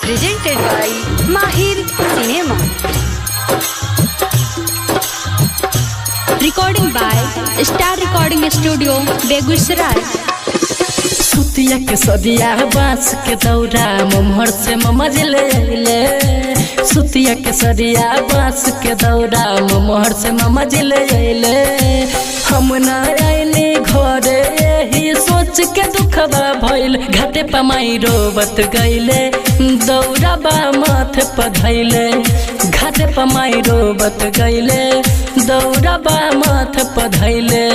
presented by Mahir Cinema. Recording by Star Recording Studio, Begusrai. सुतिया के सदिया बांस के दौरा मोहर से ममजले सुतिया के सदिया बांस के दौरा मोहर से ममजले हम न आइली घरे यही सोच के दुखबा भइल घाटे पमाई रोबत गइले दौरा बा माथे पधइले घाटे पमाई रोबत गइले दौरा बा माथे पधइले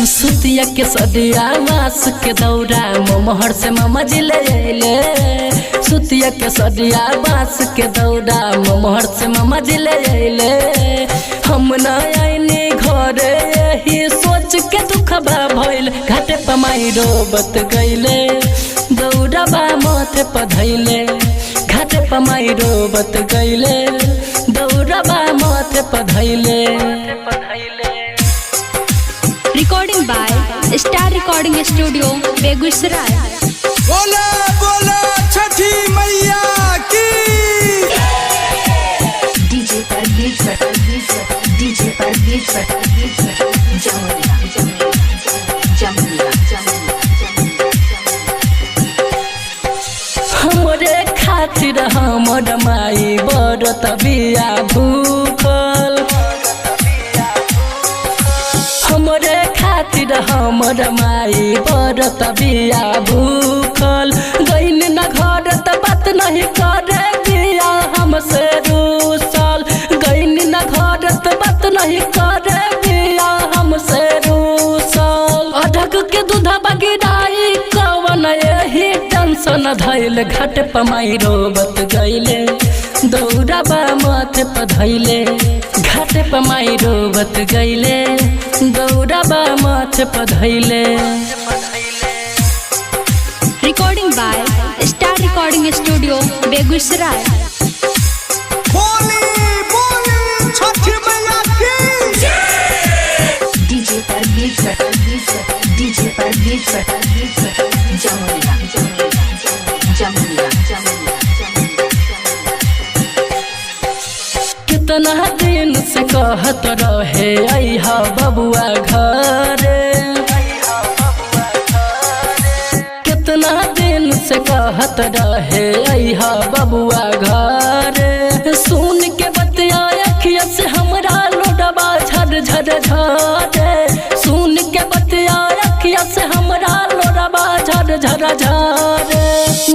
सुतिया के सदिया बांस के दौरा मोहर से ममजले सुतिया के सदिया बांस के दौरा मोहर से ममजले हम न आइनी घरे यही सोच के दुखबा भइल घाटे पमाई रोबत गइले दौरा बा माथे पधइले घाटे पमाई रोबत गइले दौरा बा माथे पधइले। Recording by Star Recording Studio, Begusrai. बोला बोला छठी मैया की DJ हमरे खातिर हमर माई बरत बिया भूखल हमरे खातिर हमर माई बरत बिया भूखल गइल न घर त बात नहीं करे बिया हमसे रूसल गइल न घर त बात नहीं करे बिया हमसे रूसल अधक के दूधा बगिराई कवन यही टेंशन धइल घाट पमाई रोबत गइले दौरा बा माथे पधइले घाटे पमाई रोबत गइले दौरा बा माथे पधइले। Recording by Star Recording Studio, Begusrai. बोली बोली छठी मैया की कितना दिन से कहत रहे अइहा बबुआ घरे कितना दिन से कहत रहे अइहा बबुआ घरे सुन के बतिया अखिया से हमरा लोडबा झर झर झरे सुन के बतिया अखिया से हमरा लोडबा झर झर झरे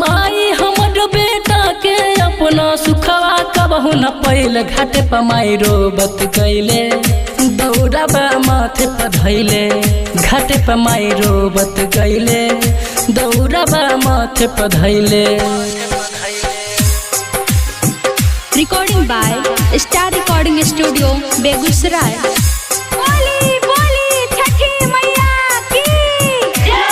माई हमर बेटा के अपना सुखवा कबहू न पइल घाटे पमाई रोबत गइले दौरा बा माथे पधइले घाटे पमाई रोबत गइले दौरा बा माथे पधइले। Recording by Star Recording Studio, Begusrai. Boli boli Chhathi Maiya ki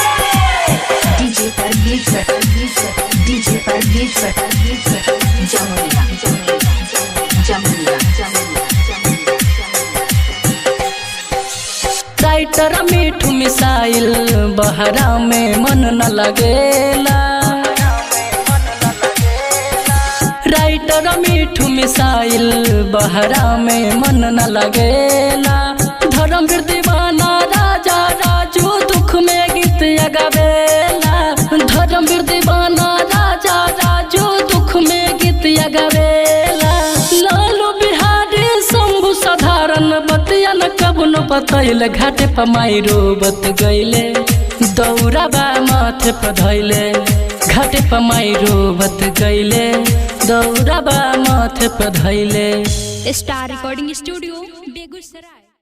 writer Mithu मिसाइल बहरा में मन न लगेला राइटर मीठू मिसाइल बहरा में मन न लगेला धर्मवीर दीवाना राजा राजू दुख में गीत गावेला धर्मवीर दीवाना राजा राजू दुख में गीत गावेला लालू बिहारी शंभु साधारण बतिया न कबन बतैल घाटे पमाई रोबत गइले दौरा बा माथे पधइले घाटे पमाई रोबत गइले दौरा बा माथे पधइले। Star Recording Studio, Begusrai.